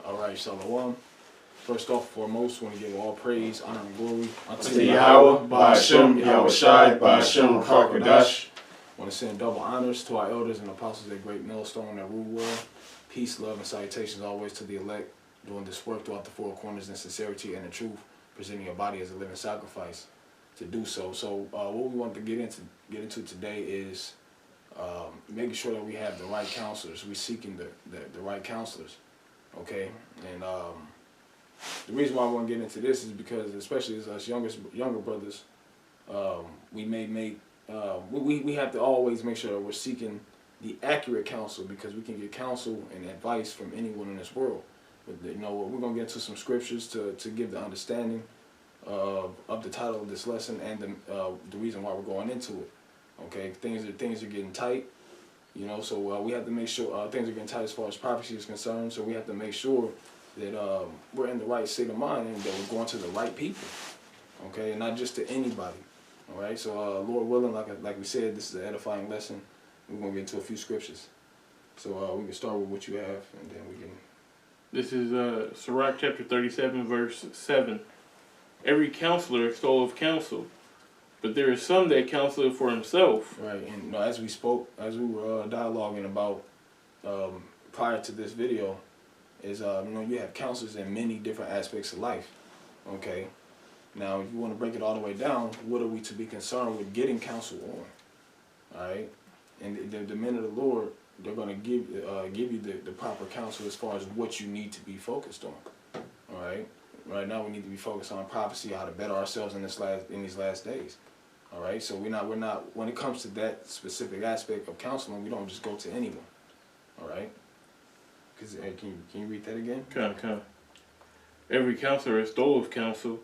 All right, Shalom. First off, foremost, want to give all praise, honor, and glory unto Yahweh, Ba'ashem, Yahushai, Ba'ashem, Karkadash. Want to send double honors to our elders and apostles at Great Millstone that rule well. Peace, love, and salutations always to the elect, doing this work throughout the four corners in sincerity and in truth, presenting your body as a living sacrifice to do so. So what we want to get into today is making sure that we have the right counselors. We're seeking the right counselors, okay? And the reason why I want to get into this is because, especially as us younger brothers, we may make we have to always make sure that we're seeking the accurate counsel, because we can get counsel and advice from anyone in this world. But you know, we're gonna get into some scriptures to give the understanding of the title of this lesson and the reason why we're going into it. Okay, things are getting tight, you know. So we have to make sure things are getting tight as far as prophecy is concerned. So we have to make sure that we're in the right state of mind and that we're going to the right people. Okay, and not just to anybody. All right. So Lord willing, like we said, this is an edifying lesson. We're gonna get into a few scriptures. So we can start with what you have, and then we can. This is Sirach chapter 37, verse 7. Every counselor extolleth counsel, but there is some that counseleth for himself. Right, and you know, as we were dialoguing about prior to this video, is you know, you have counselors in many different aspects of life. Okay, now if you want to break it all the way down, what are we to be concerned with getting counsel on? All right, and the men of the Lord, they're going to give you the proper counsel as far as what you need to be focused on. All right. Right now we need to be focused on prophecy, how to better ourselves in these last days. All right. So we're not when it comes to that specific aspect of counseling, we don't just go to anyone. All right. Because can you read that again? Come. Every counselor extolleth counsel,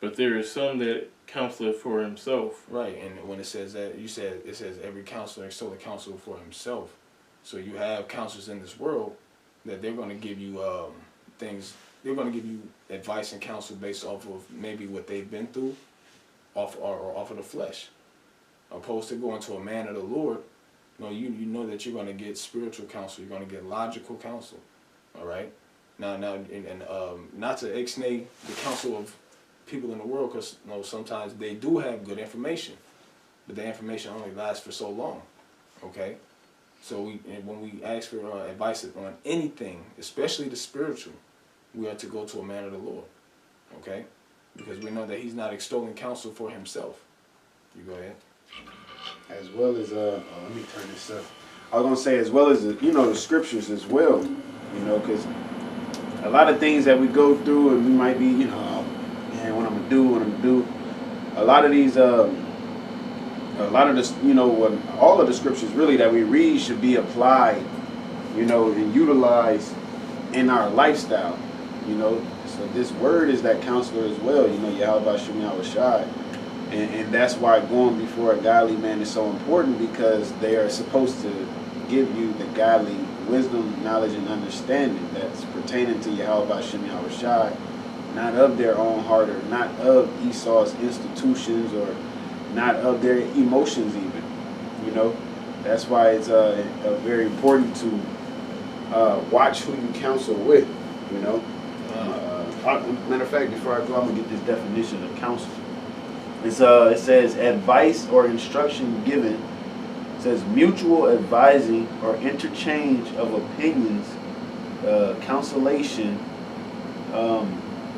but there is some that counseleth for himself. Right. And when it says that, it says every counselor extolleth counsel for himself. So you have counselors in this world that they're going to give you things. They're going to give you advice and counsel based off of maybe what they've been through, off of the flesh, opposed to going to a man of the Lord. You know that you're going to get spiritual counsel. You're going to get logical counsel. All right. Now, and not to ixnay the counsel of people in the world, because you know, sometimes they do have good information, but the information only lasts for so long. Okay. So when we ask for advice on anything, especially the spiritual, we are to go to a man of the Lord, okay? Because we know that he's not extolling counsel for himself. You go ahead. As well as, let me turn this up. I was going to say, as well as, you know, the scriptures as well, you know, because a lot of things that we go through and we might be, you know, oh, man, what I'm going to do. A lot of these, you know, all of the scriptures really that we read should be applied, you know, and utilized in our lifestyle, you know. So this word is that counselor as well, you know, Yahweh Shem Yahushai. And that's why going before a godly man is so important, because they are supposed to give you the godly wisdom, knowledge, and understanding that's pertaining to Yahweh Shem Yahushai, not of their own heart, or not of Esau's institutions, or not of their emotions even, you know. That's why it's very important to watch who you counsel with, you know. Matter of fact, before I go, I'm going to get this definition of counsel. It says advice or instruction given. It says mutual advising or interchange of opinions, consolation.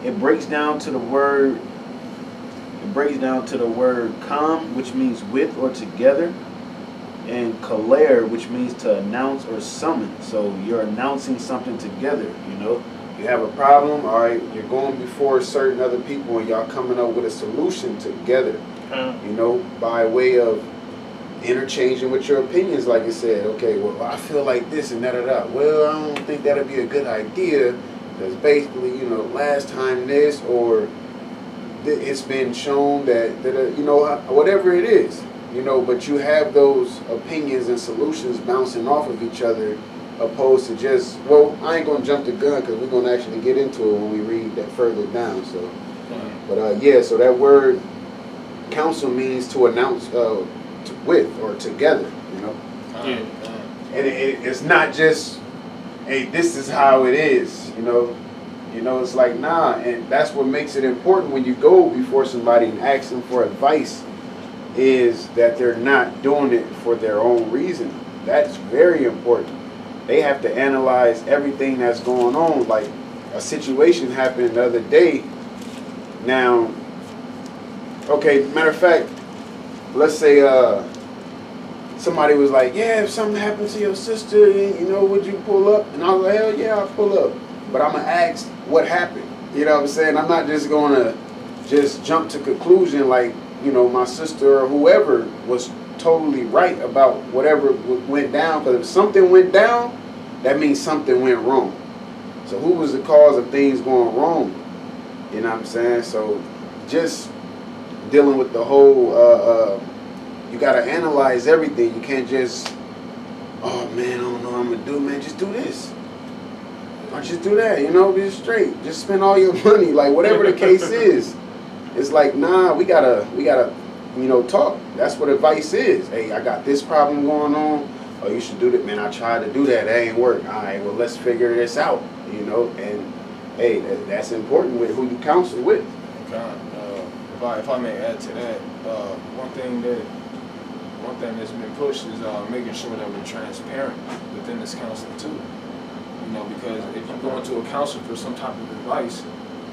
It breaks down to the word com, which means with or together, and kalare, which means to announce or summon. So you're announcing something together, you know. You have a problem, all right, you're going before certain other people and y'all coming up with a solution together, you know, by way of interchanging with your opinions, like you said. Okay, well, I feel like this and da-da-da. Well, I don't think that'd be a good idea, because basically, you know, last time this, or it's been shown that you know, whatever it is, you know, but you have those opinions and solutions bouncing off of each other, opposed to just, well, I ain't going to jump the gun, because we're going to actually get into it when we read that further down. So, but yeah, so that word counsel means to announce with or together, you know. Yeah. And it's not just hey, this is how it is, you know. You know, it's like, nah, and that's what makes it important when you go before somebody and ask them for advice, is that they're not doing it for their own reason. That's very important. They have to analyze everything that's going on. Like, a situation happened the other day. Now, okay, matter of fact, let's say somebody was like, yeah, if something happened to your sister, you know, would you pull up? And I was like, hell yeah, I'll pull up. But I'm going to ask what happened. You know what I'm saying? I'm not just going to just jump to conclusion like, you know, my sister or whoever was totally right about whatever went down. Because if something went down, that means something went wrong. So who was the cause of things going wrong? You know what I'm saying? So just dealing with the whole, you got to analyze everything. You can't just, oh man, I don't know what I'm going to do, man. Just do this. Or just do that, you know, be straight. Just spend all your money, like whatever the case is. It's like, nah, we gotta, you know, talk. That's what advice is. Hey, I got this problem going on. Oh, you should do that, man. I tried to do that. That ain't work. All right, well, let's figure this out, you know. And hey, that's important with who you counsel with. Okay. If I may add to that, one thing that's been pushed is making sure that we're transparent within this counseling too. You know, because if you go into a counselor for some type of advice,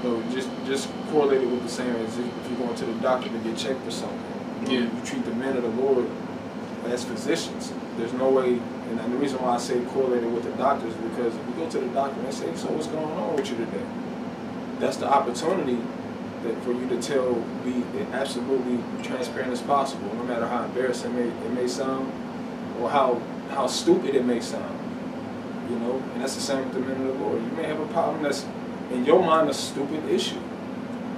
you know, just correlate it with the same as if you're going to the doctor to get checked for something. You know, you treat the men of the Lord as physicians. There's no way, and the reason why I say correlate it with the doctor is because if you go to the doctor and they say, so what's going on with you today? That's the opportunity that for you to be absolutely transparent as possible, no matter how embarrassing it may sound or how stupid it may sound. You know, and that's the same with the men of the Lord. You may have a problem that's, in your mind, a stupid issue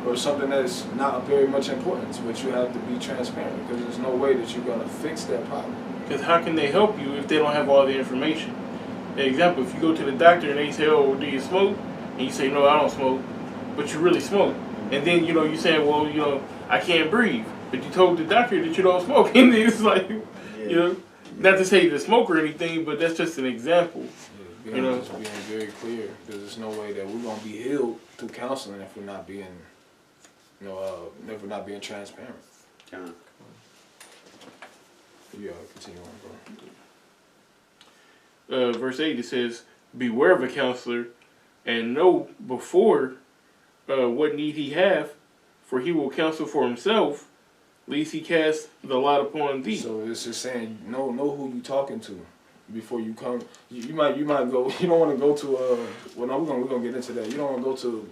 or something that's not of very much importance, but you have to be transparent because there's no way that you're going to fix that problem. Because how can they help you if they don't have all the information? For example, if you go to the doctor and they say, oh, do you smoke? And you say, no, I don't smoke, but you really smoke. And then, you know, you say, well, you know, I can't breathe. But you told the doctor that you don't smoke. And it's like, you know, not to say to smoke or anything, but that's just an example. You know, just being very clear, because there's no way that we're gonna be healed through counseling if we're not being, you know, if we're not being transparent. Yeah, continue on, bro. Verse 8, it says, beware of a counselor, and know before what need he have, for he will counsel for himself, lest he cast the lot upon thee. So it's just saying, know who you talking to. Before you come, you might go. You don't want to go to. Well, no, we're gonna get into that. You don't want to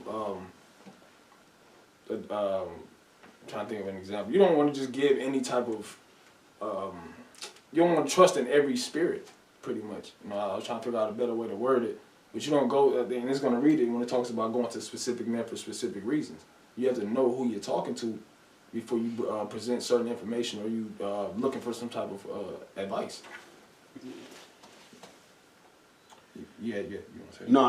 go to. I'm trying to think of an example. You don't want to just give any type of. You don't want to trust in every spirit, pretty much. You know, I was trying to figure out a better way to word it, but you don't go. And it's gonna read it when it talks about going to specific men for specific reasons. You have to know who you're talking to before you present certain information or you looking for some type of advice. Yeah. You want to say No.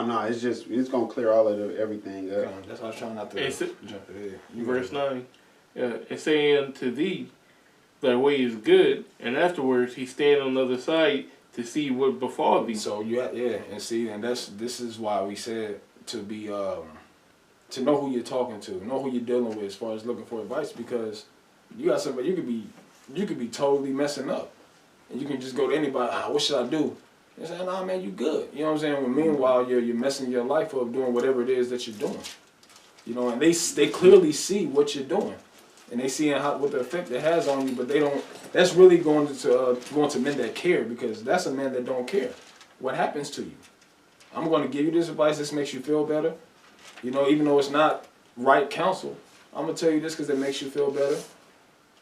It's gonna clear all of everything up. That's why I was trying not to jump ahead. Verse 9, and saying unto thee, thy way is good, and afterwards he stand on the other side to see what befall thee. So and see, and this is why we said to be to know who you're talking to, know who you're dealing with as far as looking for advice, because you got somebody you could be totally messing up, and you can just go to anybody. What should I do? And say, nah, man, you good. You know what I'm saying? Well, meanwhile, you're messing your life up doing whatever it is that you're doing. You know, and they clearly see what you're doing, and they see what the effect it has on you. But they don't. That's really going to men that care, because that's a man that don't care what happens to you. I'm going to give you this advice. This makes you feel better. You know, even though it's not right counsel, I'm gonna tell you this because it makes you feel better.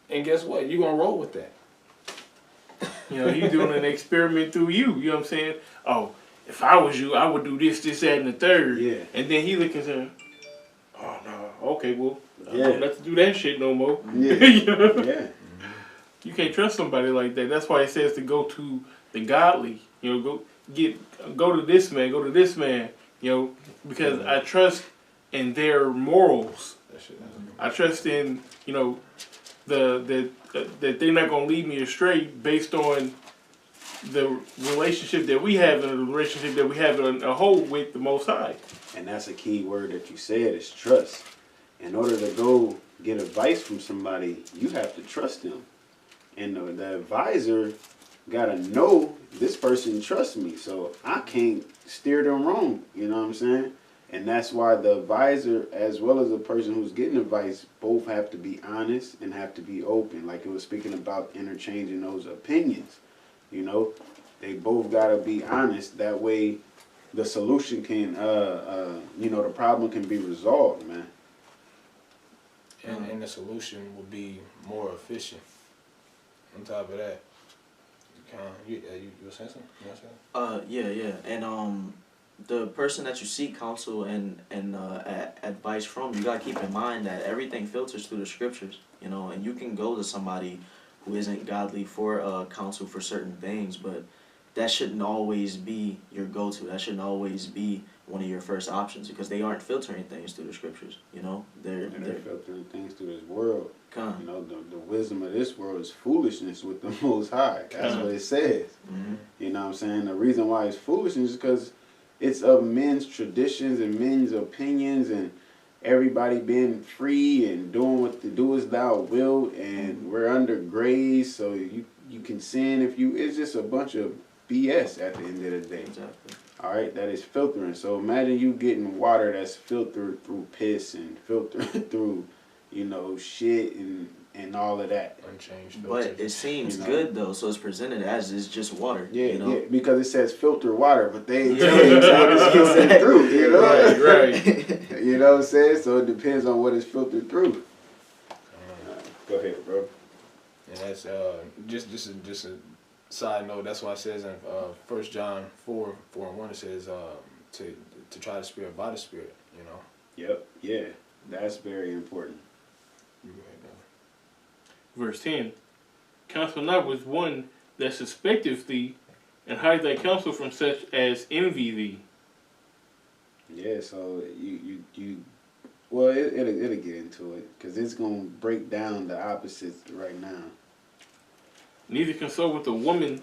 And guess what? You're gonna roll with that. You know, he's doing an experiment through you. You know what I'm saying? Oh, if I was you, I would do this, that, and the third. Yeah. And then he looking at him, oh, no, okay, well, I don't have to do that shit no more. Yeah. You know? Yeah. You can't trust somebody like that. That's why it says to go to the godly. You know, go to this man, you know, because I trust in their morals. I trust in, you know, that they're not gonna lead me astray based on the relationship that we have and the relationship that we have in a whole with the Most High. And that's a key word that you said is trust. In order to go get advice from somebody, you have to trust them. And the advisor got to know this person trusts me, so I can't steer them wrong. You know what I'm saying? And that's why the advisor, as well as the person who's getting advice, both have to be honest and have to be open. Like it was speaking about interchanging those opinions. You know, they both got to be honest. That way the solution can, the problem can be resolved, man. And the solution will be more efficient. On top of that, you were saying something? You know what Yeah. And the person that you seek counsel and advice from, you gotta keep in mind that everything filters through the scriptures, you know, and you can go to somebody who isn't godly for counsel for certain things, but that shouldn't always be your go-to. That shouldn't always be one of your first options because they aren't filtering things through the scriptures, you know. They're filtering things through this world. Come. You know, the wisdom of this world is foolishness with the Most High. That's what it says. Mm-hmm. You know what I'm saying? The reason why it's foolishness is because it's of men's traditions and men's opinions and everybody being free and doing what to do as thou wilt, and we're under grace, so you can sin if you. It's just a bunch of BS at the end of the day. Exactly. All right, that is filtering. So imagine you getting water that's filtered through piss and filtered through, shit and all of that. Unchanged But filters. it seems You know. good though, so it's presented as it's just water. Yeah, you know? yeah, because it says filter water, but they ain't telling you what it's filtered through, you know? Right. You know what I'm saying? So it depends on what it's filtered through. Go ahead, bro. And that's just a side note. That's why it says in 1 John 4:1 it says to try the spirit by the spirit. You know. Yep, yeah, that's very important. You go ahead, Verse 10. Counsel not with one that suspecteth thee, and hide thy counsel from such as envy thee. Yeah, so well, it'll get into it because it's gonna break down the opposites right now. Neither console with a woman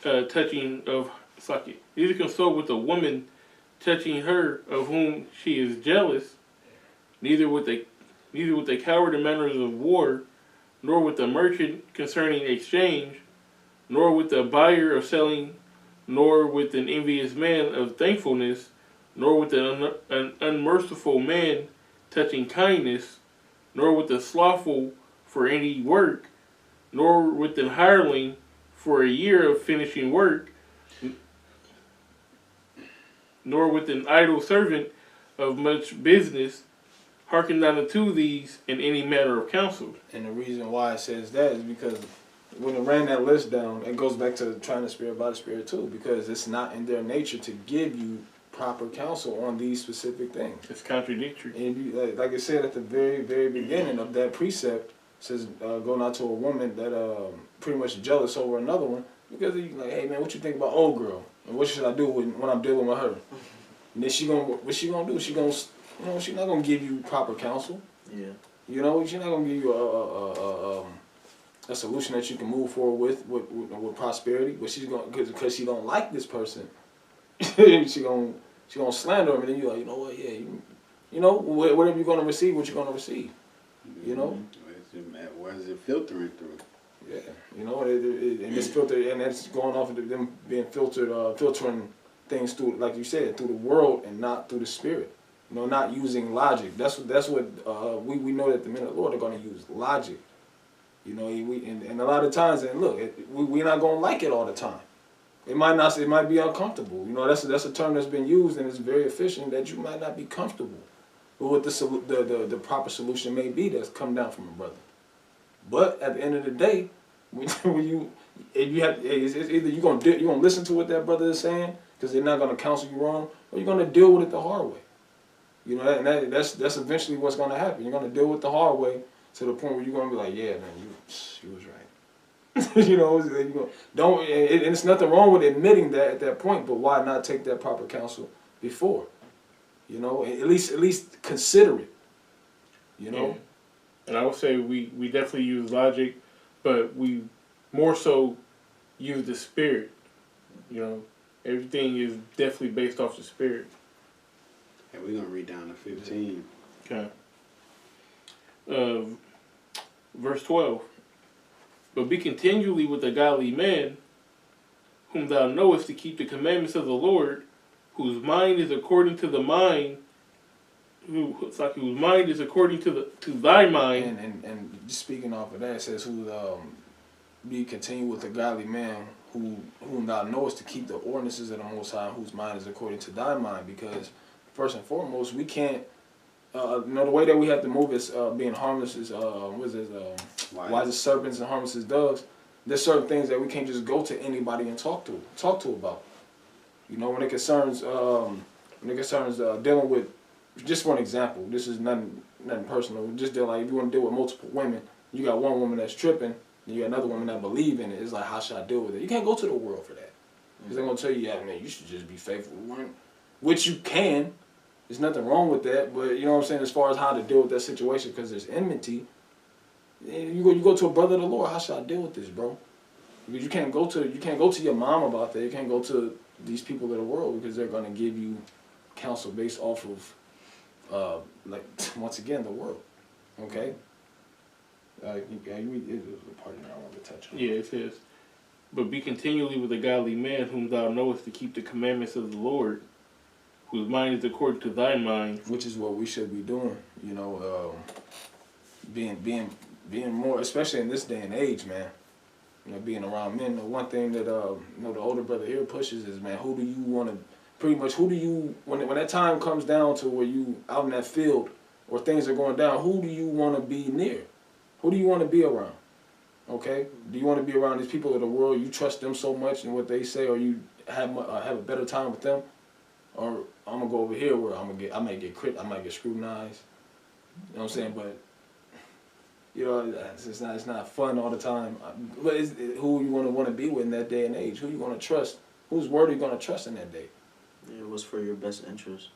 Neither console with a woman touching her of whom she is jealous. Neither with a coward in matters of war, nor with a merchant concerning exchange, nor with a buyer of selling, nor with an envious man of thankfulness, nor with an unmerciful man touching kindness, nor with a slothful for any work, nor with an hireling for a year of finishing work, nor with an idle servant of much business. Hearken not unto these in any matter of counsel. And the reason why it says that is because when it ran that list down, it goes back to trying the spirit by the spirit too, because it's not in their nature to give you proper counsel on these specific things. It's contradictory. And like I said at the very, very beginning of that precept, it says go not to a woman that pretty much jealous over another one, because you like, hey man, what you think about old girl? And what should I do when I'm dealing with her? And then what she gonna do? She's not gonna give you proper counsel. Yeah. You know, she's not gonna give you a solution that you can move forward with prosperity. But she's gonna, because she don't like this person, she gonna slander him, and then you're like, you know what? Yeah, whatever you're gonna receive, what you're gonna receive. You know. What is it filtering through? Yeah, and it's filtered, and that's going off of them being filtering things through, like you said, through the world and not through the spirit. Not using logic. That's what we know that the men of the Lord are going to use logic. And a lot of times, and look, we're not going to like it all the time. It might be uncomfortable. That's a term that's been used and it's very efficient, that you might not be comfortable with what the proper solution may be that's come down from a brother. But at the end of the day, it's either you're gonna listen to what that brother is saying because they're not going to counsel you wrong, or you're going to deal with it the hard way. That's eventually what's going to happen. You're going to deal with the hard way to the point where you're going to be like, yeah, man, you was right. And it's nothing wrong with admitting that at that point, but why not take that proper counsel before? At least consider it. Yeah. And I would say we definitely use logic, but we more so use the spirit You know, everything is definitely based off the spirit. And we're gonna read down to 15. Okay. Verse 12. But be continually with a godly man, whom thou knowest to keep the commandments of the Lord, whose mind is according to the mind, whose mind is according to thy mind. And just speaking off of that, it says, who be continue with a godly man, whom thou knowest to keep the ordinances of the Most High, whose mind is according to thy mind. Because first and foremost, we can't. The way that we have to move is being harmless is wise as serpents and harmless as doves. There's certain things that we can't just go to anybody and talk to about. You know, when it concerns dealing with, just for an example, this is nothing personal. Just deal like if you want to deal with multiple women, you got one woman that's tripping, and you got another woman that believe in it. It's like, how should I deal with it? You can't go to the world for that, because they're gonna tell you, yeah, man, you should just be faithful to one, which you can. There's nothing wrong with that, but you know what I'm saying, as far as how to deal with that situation, because there's enmity. You go to a brother of the Lord. How should I deal with this, bro? Because you can't go to your mom about that. You can't go to these people of the world, because they're gonna give you counsel based off of like once again the world. Okay. You read it was a part in there I wanted to touch on. Yeah, it says, but be continually with a godly man, whom thou knowest to keep the commandments of the Lord, whose mind is according to thy mind. Which is what we should be doing, you know, being more, especially in this day and age, man. You know, being around men. The one thing that you know, the older brother here pushes is, man, who do you want to, pretty much, who do you, when that time comes down to where you out in that field or things are going down, who do you want to be near? Who do you want to be around? Okay, do you want to be around these people of the world? You trust them so much in what they say, or you have a better time with them? Or I'm gonna go over here where I might get scrutinized. You know what I'm saying? But you know, it's not fun all the time. But it's who you want to be with in that day and age. Who you want to trust? Whose word are you gonna trust in that day? Yeah, it was for your best interest.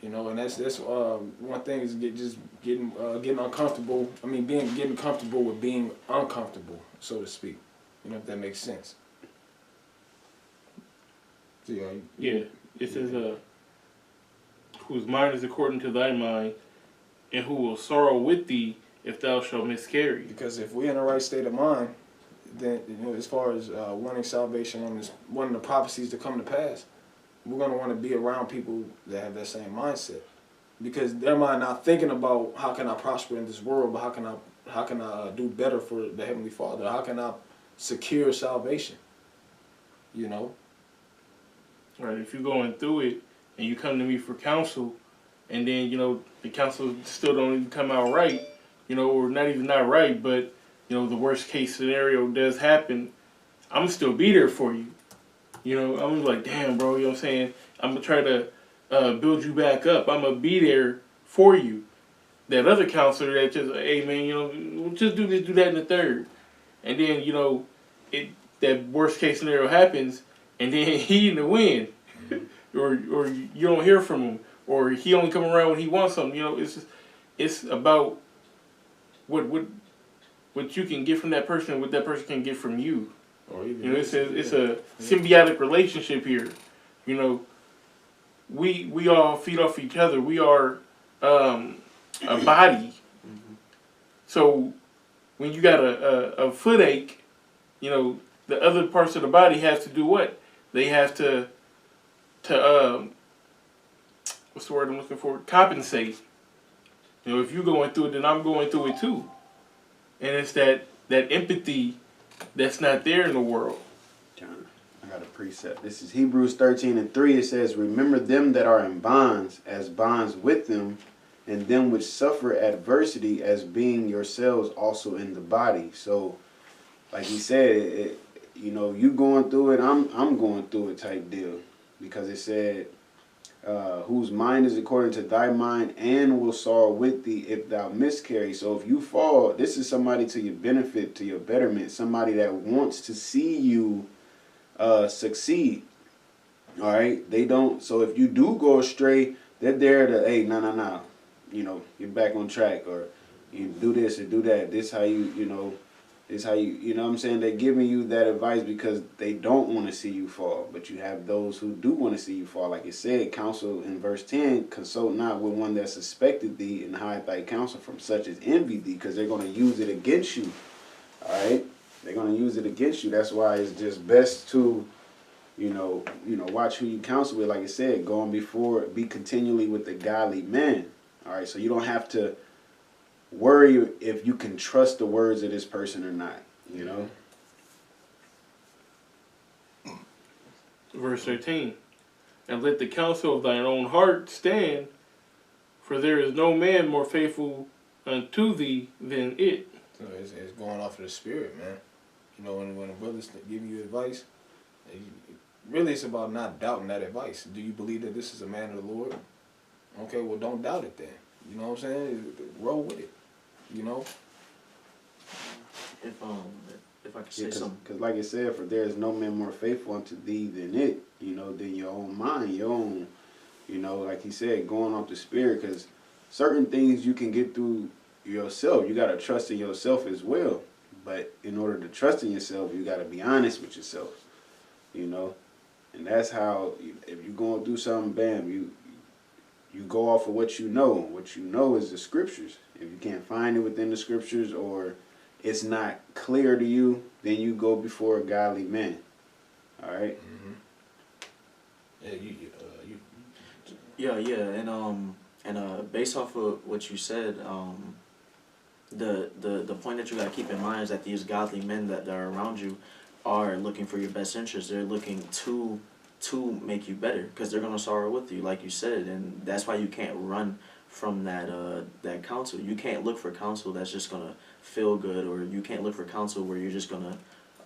You know, and that's one thing is getting uncomfortable. I mean, getting comfortable with being uncomfortable, so to speak. You know, if that makes sense. So, yeah. It says, whose mind is according to thy mind, and who will sorrow with thee if thou shalt miscarry. Because if we're in the right state of mind, then, you know, as far as wanting salvation, wanting the prophecies to come to pass, we're going to want to be around people that have that same mindset. Because their mind not thinking about how can I prosper in this world, but how can I do better for the Heavenly Father? How can I secure salvation? You know? Right, if you're going through it and you come to me for counsel, and then, you know, the counsel still don't even come out right, you know, or not even not right, but, you know, the worst case scenario does happen, I'm gonna still be there for you. You know, I'm like, damn, bro, you know what I'm saying? I'm gonna try to build you back up. I'm gonna be there for you. That other counselor that just, hey, man, you know, just do this, do that, and the third. And then, you know, that worst case scenario happens, and then he in the wind, or you don't hear from him, or he only come around when he wants something. You know, it's about what you can get from that person, and what that person can get from you. Or even, you know, it's a symbiotic relationship here. You know, we all feed off each other. We are a body. So when you got a foot ache, you know, the other parts of the body have to do what? They have to what's the word I'm looking for? Compensate. You know, if you're going through it, then I'm going through it too. And it's that empathy that's not there in the world. John, I got a precept. This is Hebrews 13:3. It says, remember them that are in bonds, as bonds with them, and them which suffer adversity, as being yourselves also in the body. So, like he said, you know, you going through it, I'm going through it type deal. Because it said, whose mind is according to thy mind, and will sorrow with thee if thou miscarry. So if you fall, this is somebody to your benefit, to your betterment, somebody that wants to see you succeed. All right? They don't, so if you do go astray, they're there to, hey, no. You know, get back on track, or you do this or do that. This how you know, Is how you know what I'm saying? They're giving you that advice because they don't want to see you fall. But you have those who do want to see you fall. Like it said, counsel in verse 10, consult not with one that suspected thee and hide thy counsel from such as envy thee, because they're going to use it against you. All right? They're going to use it against you. That's why it's just best to, watch who you counsel with. Like I said, going before, be continually with the godly men. All right? So you don't have to worry if you can trust the words of this person or not, Verse 13. And let the counsel of thine own heart stand, for there is no man more faithful unto thee than it. So it's going off of the spirit, man. When a brother's giving you advice, really it's about not doubting that advice. Do you believe that this is a man of the Lord? Okay, well, don't doubt it then. You know what I'm saying? Roll with it. If I could say something. Because like I said, for there is no man more faithful unto thee than it, than your own mind, your own, like he said, going off the spirit. Because certain things you can get through yourself. You got to trust in yourself as well. But in order to trust in yourself, you got to be honest with yourself, And that's how, if you're going through something, bam, you go off of what you know. What you know is the scriptures. If you can't find it within the scriptures or it's not clear to you, then you go before a godly man. All right? Yeah, and based off of what you said, the point that you gotta keep in mind is that these godly men that are around you are looking for your best interest. They're looking to make you better, because they're gonna sorrow with you, like you said, and that's why you can't run from that counsel. You can't look for counsel that's just gonna feel good, or you can't look for counsel where you're just gonna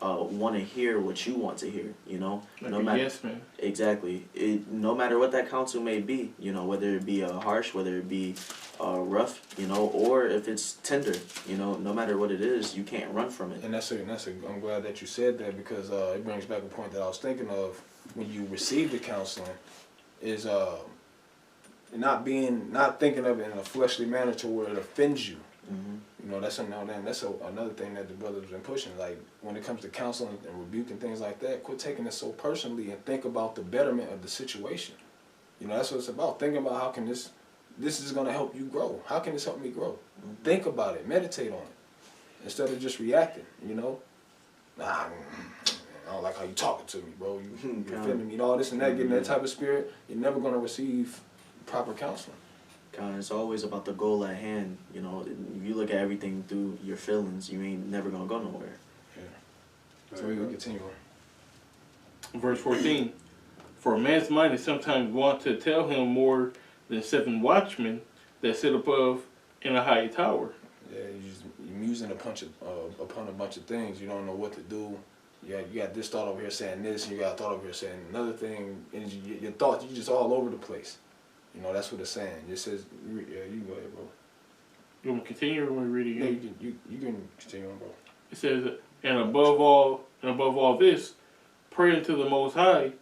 want to hear what you want to hear. Like no matter, yes man. Exactly. No matter what that counsel may be, whether it be harsh, whether it be rough, or if it's tender, no matter what it is, you can't run from it. And I'm glad that you said that, because it brings back a point that I was thinking of when you receive the counseling, is not thinking of it in a fleshly manner to where it offends you. That's another thing that the brothers have been pushing. Like, when it comes to counseling and rebuking things like that, quit taking it so personally and think about the betterment of the situation. That's what it's about. Thinking about how can this is going to help you grow. How can this help me grow? Think about it. Meditate on it. Instead of just reacting, Nah, I don't like how you talking to me, bro. You offending me and all this and that, getting that type of spirit. You're never going to receive proper counseling. It's always about the goal at hand. If you look at everything through your feelings, you ain't never gonna go nowhere. Yeah. So we can continue on. Verse 14. For a man's mind is sometimes wont to tell him more than 7 watchmen that sit above in a high tower. Yeah, you're musing upon a bunch of things. You don't know what to do. You got this thought over here saying this, and you got a thought over here saying another thing, and your thoughts, you just all over the place. That's what it's saying. It says, you can go ahead, bro. You want me to continue or want to read it again? Yeah, you can continue on, bro. It says, and above all this, pray unto the Most High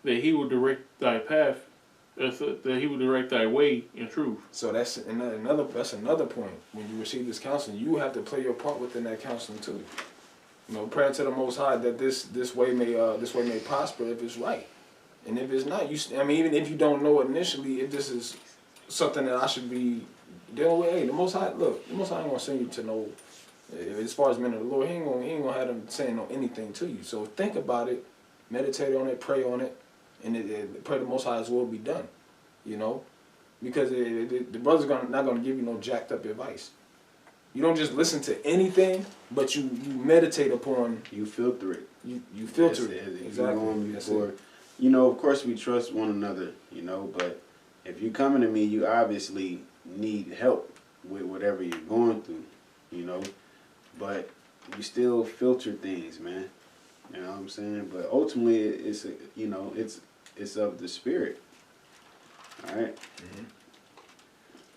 that He will direct thy path, that He will direct thy way in truth. So that's another point. When you receive this counseling, you have to play your part within that counseling too. Pray to the Most High that this way may prosper if it's right. And if it's not, even if you don't know it initially, if this is something that I should be dealing with, hey, the Most High ain't gonna send you to know. As far as men of the Lord, He ain't gonna have them saying anything to you. So think about it, meditate on it, pray on it, and pray the Most High's will be done. Because the brother's not gonna give you no jacked up advice. You don't just listen to anything, but you meditate upon. You filter it. You filter it. Exactly. Of course we trust one another, but if you're coming to me, you obviously need help with whatever you're going through, but you still filter things, man. You know what I'm saying? But ultimately, it's of the spirit. All right?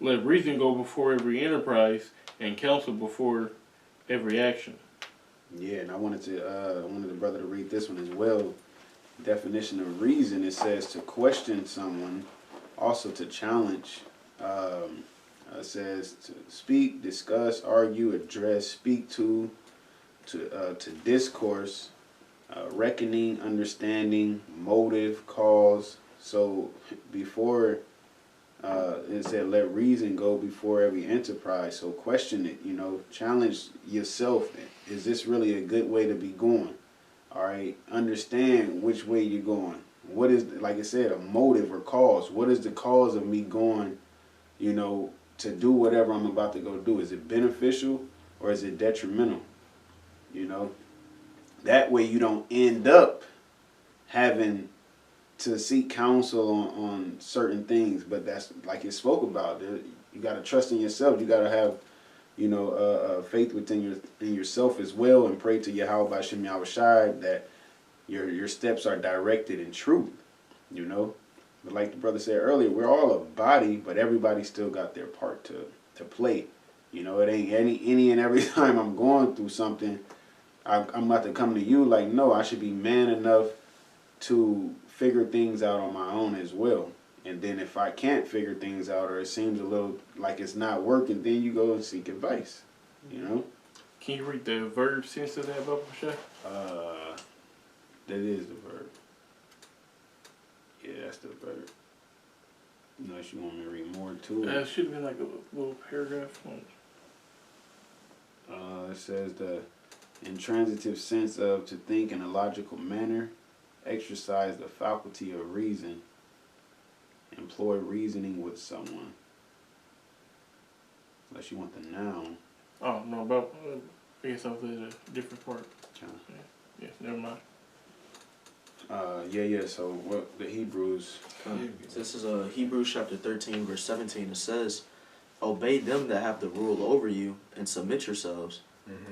Let reason go before every enterprise and counsel before every action. Yeah, and I wanted the brother to read this one as well. Definition of reason, it says to question someone, also to challenge. It says to speak, discuss, argue, address, speak to, to discourse, reckoning, understanding, motive, cause. So before it said, let reason go before every enterprise. So question it, challenge yourself. Is this really a good way to be going? All right, understand which way you're going. What is, like I said, a motive or cause? What is the cause of me going, to do whatever I'm about to go do? Is it beneficial or is it detrimental? That way you don't end up having to seek counsel on certain things. But that's like it spoke about. You got to trust in yourself. You got to have, faith within yourself as well, and pray to Yahweh by Shem Yahushai that your steps are directed in truth. But like the brother said earlier, we're all a body, but everybody still got their part to play. It ain't any and every time I'm going through something, I'm about to come to you like, no, I should be man enough to figure things out on my own as well. And then if I can't figure things out, or it seems a little like it's not working, then you go and seek advice. Can you read the verb sense of that, Baba Shah? That is the verb. Yeah, that's the verb. Unless you want me to read more to it. It should have been like a little paragraph. It says the intransitive sense of to think in a logical manner, exercise the faculty of reason, employ reasoning with someone. Unless you want the noun. Oh, no, about, I guess I was at a different part. Okay. Yes, never mind. Yeah, so what the Hebrews... This is Hebrews chapter 13, verse 17. It says, obey them that have the rule over you, and submit yourselves,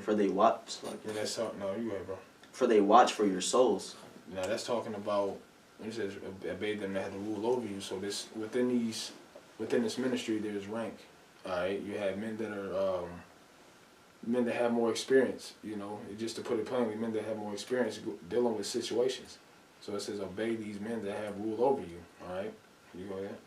for they watch... Yeah, that's talking... No, you right, bro. For they watch for your souls. Now, that's talking about... When it says, obey them that have the rule over you. So this within this ministry, there's rank. All right? You have men that are... men that have more experience, just to put it plainly, men that have more experience dealing with situations. So it says, obey these men that have rule over you. All right? You go ahead.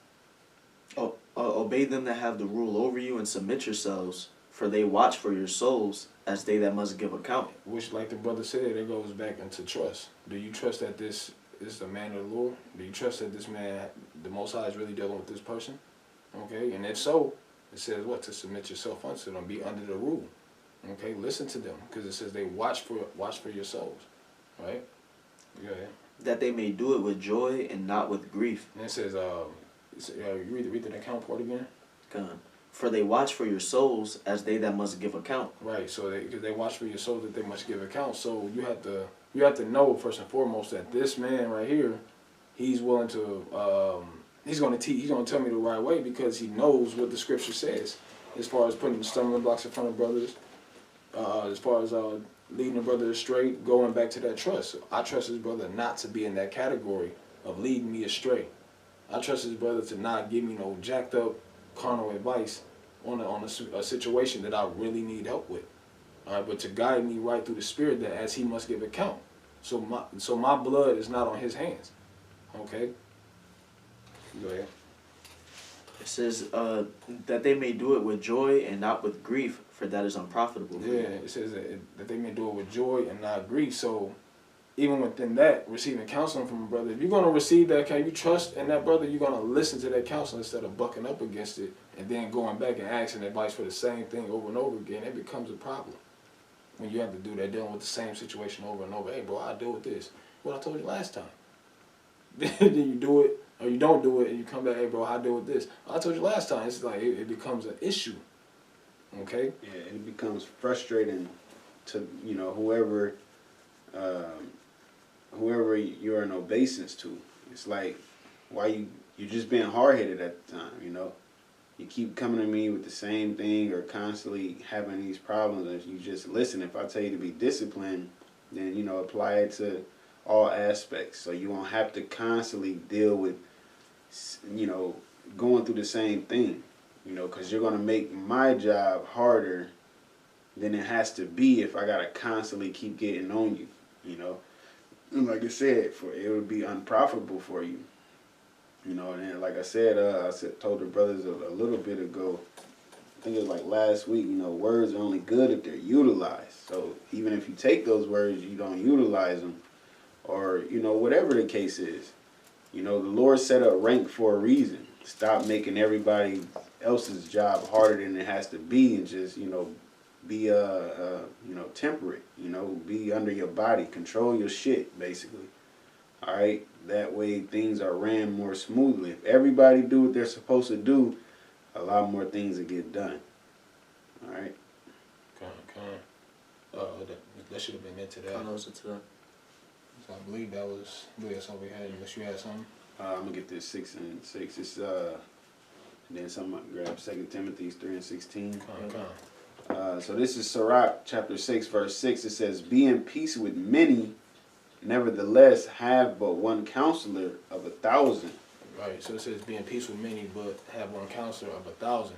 Obey them that have the rule over you, and submit yourselves, for they watch for your souls, as they that must give account. Which, like the brother said, it goes back into trust. Do you trust that this is the man of the Lord? Do you trust that this man, the Most High, is really dealing with this person? Okay? And if so, it says what? To submit yourself unto them, be under the rule. Okay? Listen to them, because it says they watch for your souls. Right? Go ahead. That they may do it with joy and not with grief. And it says, read the account part again. God. For they watch for your souls, as they that must give account. Right. So because they watch for your souls, that they must give account. So you have to know first and foremost that this man right here, he's willing to he's going to teach. He's going to tell me the right way, because he knows what the scripture says as far as putting the stumbling blocks in front of brothers, as far as leading a brother astray, going back to that trust. So I trust his brother not to be in that category of leading me astray. I trust his brother to not give me no jacked up carnal advice on a situation that I really need help with. All right, but to guide me right through the Spirit, that as he must give account. So my blood is not on his hands. Okay? Go ahead. It says that they may do it with joy and not with grief, for that is unprofitable. Yeah, it says that they may do it with joy and not grief. So even within that, receiving counseling from a brother, if you're going to receive that, can you trust in that brother? You're going to listen to that counseling instead of bucking up against it and then going back and asking advice for the same thing over and over again. It becomes a problem when you have to do that, dealing with the same situation over and over. Hey, bro, I deal with this. What I told you last time. Then you do it, or you don't do it, and you come back, hey, bro, I deal with this. I told you last time. It's like it becomes an issue. Okay? Yeah, it becomes frustrating to, whoever you're an obeisance to. It's like, why you're just being hard-headed at the time, You keep coming to me with the same thing or constantly having these problems. If you just listen, if I tell you to be disciplined, then, apply it to all aspects. So you won't have to constantly deal with, going through the same thing, because you're going to make my job harder than it has to be if I got to constantly keep getting on you, And like I said, it would be unprofitable for you. And then, like I said, told the brothers a little bit ago think it was like last week, words are only good if they're utilized. So even if you take those words, you don't utilize them, or, whatever the case is, the Lord set up rank for a reason. Stop making everybody else's job harder than it has to be, and just, be, temperate, be under your body, control your shit, basically. All right, that way things are ran more smoothly. If everybody do what they're supposed to do, a lot more things will get done. All right. That should have been into that. Close it to that. So I believe that's all we had. Unless you had something. I'm gonna get this 6 and 6. It's and then someone grab 2 Timothy 3 and 16. So this is Sirach chapter 6 verse 6. It says, "Be in peace with many, nevertheless have but one counselor of 1,000." Right. So it says, "Be in peace with many, but have one counselor of 1,000."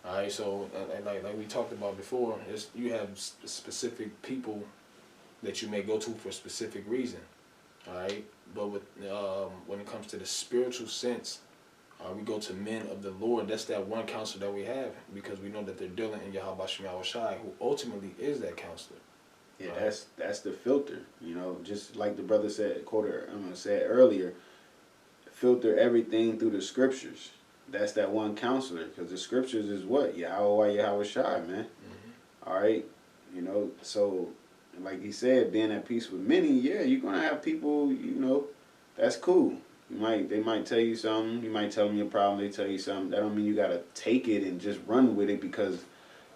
All right. So like we talked about before, you have specific people that you may go to for a specific reason. All right. But when it comes to the spiritual sense, we go to men of the Lord. That's that one counselor that we have, because we know that they're dealing in Yahweh Shem Yahushai, who ultimately is that counselor. Yeah, right. That's the filter. Just like the brother said earlier, filter everything through the scriptures. That's that one counselor, because the scriptures is what? Yahweh Yahushai, man. Mm-hmm. All right, so like he said, being at peace with many, yeah, you're gonna have people, that's cool. They might tell you something. You might tell them your problem. They tell you something. That don't mean you gotta take it and just run with it because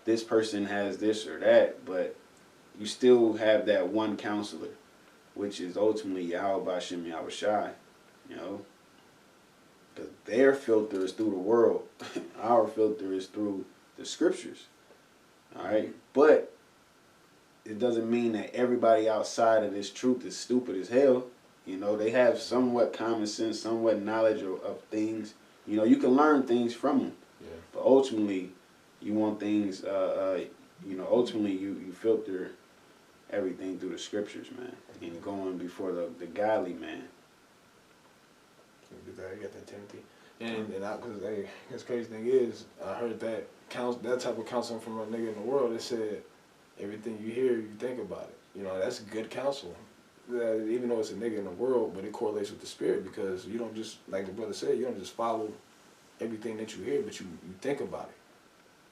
this person has this or that. But you still have that one counselor, which is ultimately Yahweh Shem Yahushai. Because their filter is through the world. Our filter is through the scriptures. All right, but it doesn't mean that everybody outside of this truth is stupid as hell. They have somewhat common sense, somewhat knowledge of things. You can learn things from them. Yeah. But ultimately, you want things, ultimately you filter everything through the scriptures, man. And going before the godly man. You got that, Timothy. And because this crazy thing is, I heard that type of counseling from a nigga in the world that said, everything you hear, you think about it. That's good counseling. Even though it's a nigga in the world, but it correlates with the spirit, because you don't just, like the brother said, you don't just follow everything that you hear, but you think about it.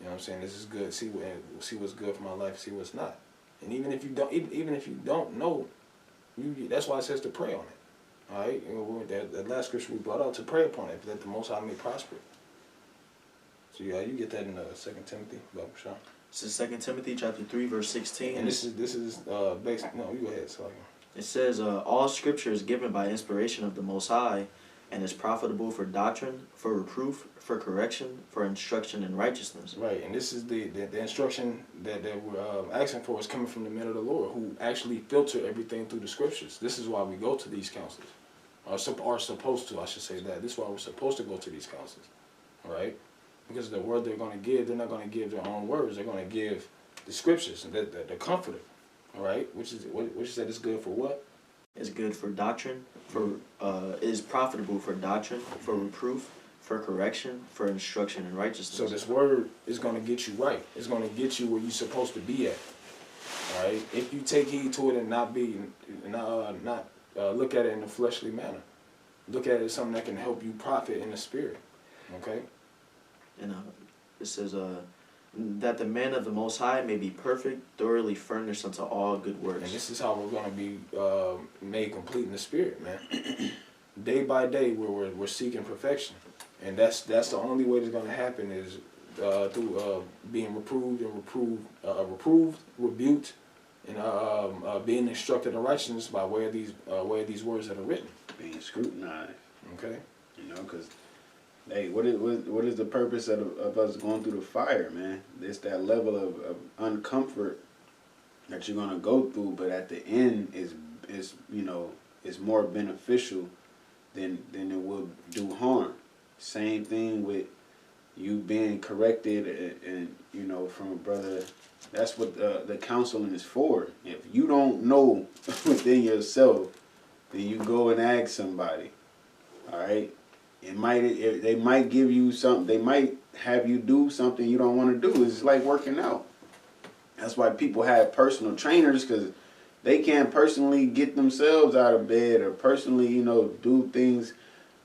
You know what I'm saying? This is good. See what's good for my life. See what's not. And even if you don't know, that's why it says to pray on it. All right. That last scripture we brought out, to pray upon it, that the Most High may prosper. So yeah, you get that in 2 Timothy. This is 2 Timothy chapter 3 verse 16. And this is basic. No, you go ahead. So. It says, all scripture is given by inspiration of the Most High, and is profitable for doctrine, for reproof, for correction, for instruction in righteousness. Right, and this is the instruction that we're asking for is coming from the men of the Lord, who actually filter everything through the scriptures. This is why we go to these counselors. Are supposed to, I should say that. This is why we're supposed to go to these counselors. All right? Because the word they're going to give, they're not going to give their own words. They're going to give the scriptures, and the comforter. All right, which you said is good for what? It's good for doctrine, is profitable for doctrine, for reproof, for correction, for instruction in righteousness. So this word is going to get you right. It's going to get you where you're supposed to be at. All right, if you take heed to it and not look at it in a fleshly manner, look at it as something that can help you profit in the spirit. Okay. And it says, that the man of the Most High may be perfect, thoroughly furnished unto all good works. And this is how we're going to be made complete in the spirit, man. Day by day, we're seeking perfection, and that's the only way that's going to happen is through being reproved, rebuked, and being instructed in righteousness by way of these words that are written. Being scrutinized. Okay. Because. Hey, what is the purpose of us going through the fire, man? It's that level of uncomfort that you're gonna go through, but at the end is more beneficial than it will do harm. Same thing with you being corrected and from a brother. That's what the counseling is for. If you don't know within yourself, then you go and ask somebody. All right. they might give you something. They might have you do something you don't want to do. It's like working out. That's why people have personal trainers, because they can't personally get themselves out of bed or personally, do things,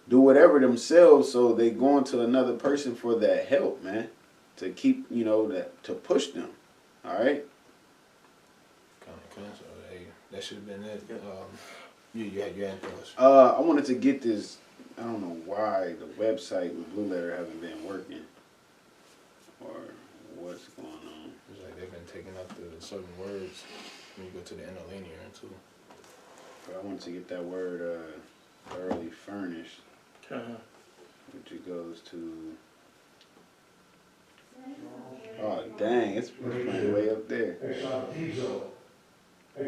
do whatever themselves. So they going to another person for that help, man, to keep, to push them. All right. So, hey, that should have been it. You had thoughts. I wanted to get this. I don't know why the website with Blue Letter haven't been working, or what's going on. It's like they've been taking up the certain words when you go to the interlinear too. But I wanted to get that word thoroughly furnished, which goes to. Oh dang! It's playing way up there. What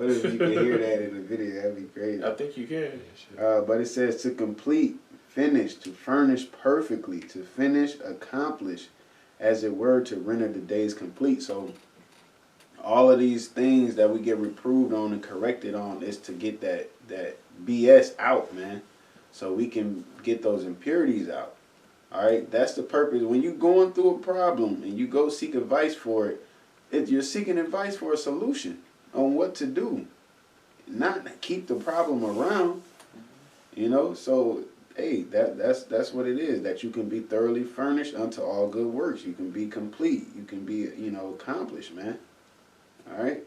if you can hear that in the video? That'd be crazy. I think you can. But it says to complete, finish, to furnish perfectly, to finish, accomplish, as it were, to render the days complete. So all of these things that we get reproved on and corrected on is to get that BS out, man, so we can get those impurities out. All right, that's the purpose. When you're going through a problem and you go seek advice for it, you're seeking advice for a solution on what to do, not keep the problem around. So hey, that's what it is. That you can be thoroughly furnished unto all good works. You can be complete. You can be accomplished, man. All right.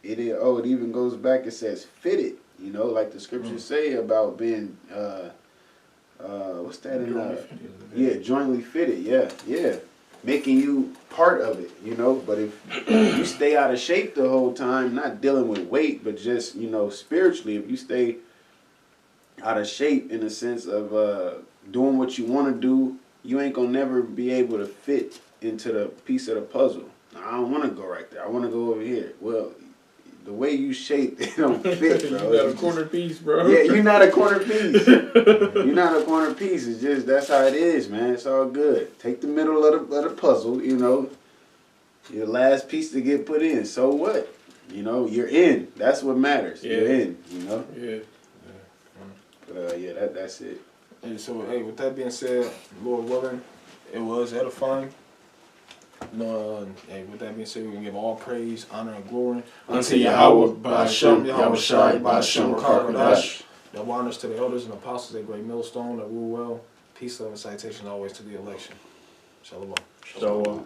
It even goes back. It says fitted. Like the scriptures say about being what's that in jointly fitted. Yeah. Making you part of it, but if you stay out of shape the whole time, not dealing with weight, but just, spiritually, if you stay out of shape in the sense of doing what you want to do, you ain't gonna never be able to fit into the piece of the puzzle. I don't want to go right there. I want to go over here. Well, the way you shaped, it don't fit, bro. You're not a corner piece, bro. Yeah, you're not a corner piece. You're not a corner piece. It's just, that's how it is, man. It's all good. Take the middle of the puzzle, your last piece to get put in. So what? You're in. That's what matters. Yeah. You're in, Yeah. But that's it. Hey, so with that being said, Lord willing, it was edifying. With that being said, we can give all praise, honor, and glory unto Yahweh, Ba'ashem, Yahweh Shai, Ba'ashem, Karkadash. Double honors to the elders and apostles at Great Millstone that rule well. Peace, love, and citation always to the election. Shalom. So.